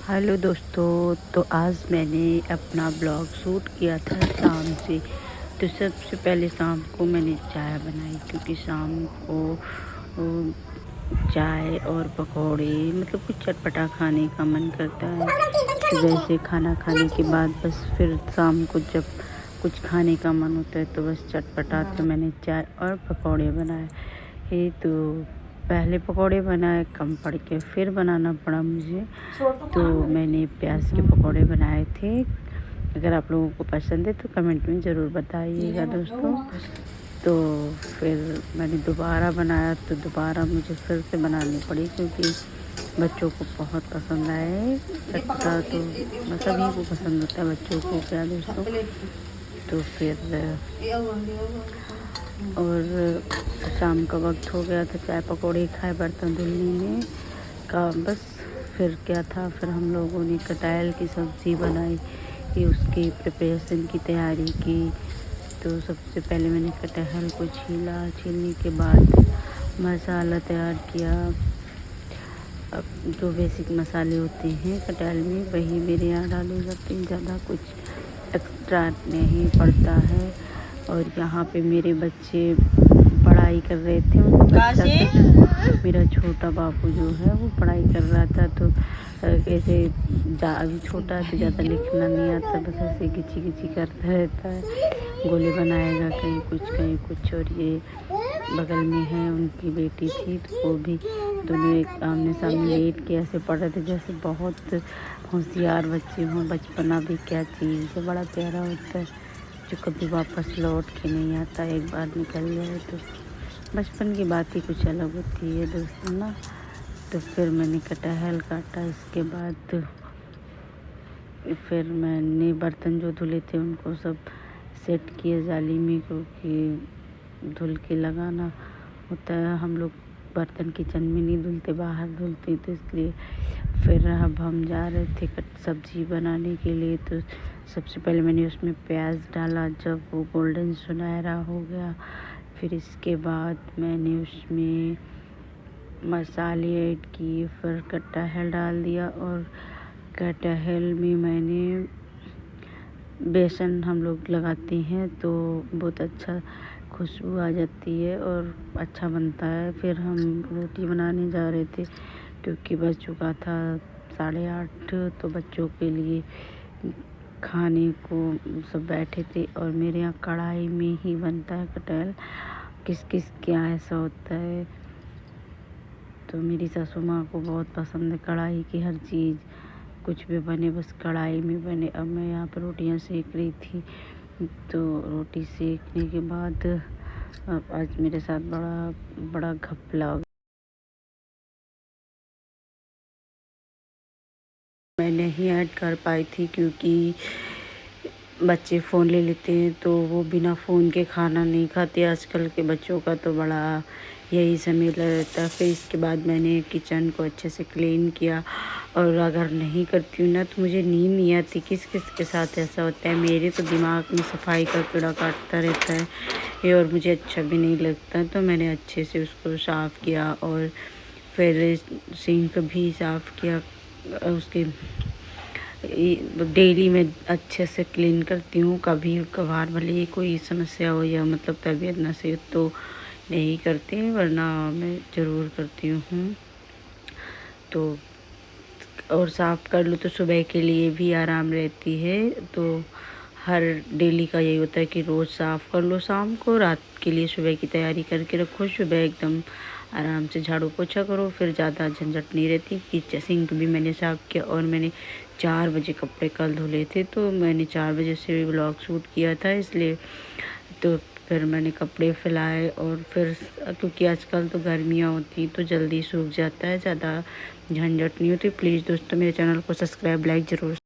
Hello दोस्तों, तो आज मैंने अपना ब्लॉग शूट किया था शाम से। तो सबसे पहले शाम को मैंने चाय बनाई, क्योंकि शाम को चाय और पकौड़े मतलब कुछ चटपटा खाने का मन करता है। सुबह से खाना खाने के बाद बस फिर शाम को जब कुछ खाने का मन होता है तो बस चटपटा, तो मैंने चाय और पकौड़े बनाए। तो पहले पकौड़े बनाए, कम पड़ के फिर बनाना पड़ा मुझे। तो मैंने प्याज के पकौड़े बनाए थे। अगर आप लोगों को पसंद है तो कमेंट में ज़रूर बताइएगा दोस्तों। तो फिर मैंने दोबारा बनाया, तो दोबारा मुझे फिर से बनानी पड़ी, क्योंकि बच्चों को बहुत पसंद आए चटपटा। तो सभी को पसंद होता है, बच्चों को क्या दोस्तों। तो फिर और शाम का वक्त हो गया था, चाय पकौड़े खाए, बर्तन धुलने में का बस। फिर क्या था, फिर हम लोगों ने कटहल की सब्ज़ी बनाई, कि उसकी प्रिपरेशन की तैयारी की। तो सबसे पहले मैंने कटहल को छीला, छीलने के बाद मसाला तैयार किया। अब जो बेसिक मसाले होते हैं कटहल में, वही मेरे यहाँ डाले जाते हैं, ज़्यादा कुछ एक्स्ट्रा नहीं पड़ता है। और यहाँ पे मेरे बच्चे पढ़ाई कर रहे थे, उनको मेरा छोटा बाबू जो है वो पढ़ाई कर रहा था। तो ऐसे अभी छोटा है तो ज़्यादा लिखना नहीं आता, बस ऐसे खिची खिची करता रहता है, गोले बनाएगा कहीं कुछ। और ये बगल में है, उनकी बेटी थी, तो वो भी दोनों एक आमने सामने लेट के ऐसे पढ़ रहे थे, जैसे बहुत होशियार बच्चे हों। बचपना भी क्या चीज़ है, बड़ा प्यारा होता है, जो कभी वापस लौट के नहीं आता, एक बार निकल जाए तो। बचपन की बात ही कुछ अलग होती है दोस्तों ना। तो फिर मैंने कटहल काटा, इसके बाद फिर मैंने बर्तन जो धुले थे उनको सब सेट किए जाली में, क्योंकि धुल के लगाना होता है। हम लोग बर्तन किचन में नहीं धुलते, बाहर धुलते, तो इसलिए फिर अब हम जा रहे थे सब्ज़ी बनाने के लिए। तो सबसे पहले मैंने उसमें प्याज डाला, जब वो गोल्डन सुनहरा हो गया, फिर इसके बाद मैंने उसमें मसाले ऐड किए, फिर कटहल डाल दिया। और कटहल में मैंने बेसन हम लोग लगाते हैं, तो बहुत अच्छा खुशबू आ जाती है और अच्छा बनता है। फिर हम रोटी बनाने जा रहे थे, क्योंकि बज चुका था 8:30, तो बच्चों के लिए खाने को सब बैठे थे। और मेरे यहाँ कढ़ाई में ही बनता है कटहल, किस किस क्या ऐसा होता है। तो मेरी सासू माँ को बहुत पसंद है कढ़ाई की हर चीज़, कुछ भी बने बस कढ़ाई में बने। अब मैं यहाँ पर रोटियाँ सेक रही थी, तो रोटी सेकने के बाद अब आज मेरे साथ बड़ा घपला हो गया। मैं नहीं ऐड कर पाई थी, क्योंकि बच्चे फ़ोन ले लेते हैं, तो वो बिना फ़ोन के खाना नहीं खाते। आजकल के बच्चों का तो बड़ा यही समय रहता है। फिर इसके बाद मैंने किचन को अच्छे से क्लीन किया। और अगर नहीं करती हूँ ना तो मुझे नींद नहीं आती। किस किस के साथ ऐसा होता है, मेरे तो दिमाग में सफाई का कीड़ा काटता रहता है ये, और मुझे अच्छा भी नहीं लगता। तो मैंने अच्छे से उसको साफ़ किया, और फिर सिंक भी साफ़ किया। उसके डेली मैं अच्छे से क्लीन करती हूँ, कभी कभार भले ही कोई समस्या हो या मतलब तबीयत न सही तो नहीं करती, वरना मैं ज़रूर करती हूँ। तो और साफ़ कर लूँ तो सुबह के लिए भी आराम रहती है। तो हर डेली का यही होता है कि रोज़ साफ़ कर लो, शाम को रात के लिए सुबह की तैयारी करके रखो। सुबह एकदम आराम से झाड़ू पोछा करो, फिर ज़्यादा झंझट नहीं रहती। कि सिंक भी मैंने साफ़ किया, और मैंने 4 बजे कपड़े कल धुले थे, तो मैंने 4 बजे से व्लॉग शूट किया था, इसलिए। तो फिर मैंने कपड़े फैलाए, और फिर क्योंकि आजकल तो गर्मियाँ होती तो जल्दी सूख जाता है, ज़्यादा झंझट नहीं होती। प्लीज़ दोस्तों मेरे चैनल को सब्सक्राइब लाइक ज़रूर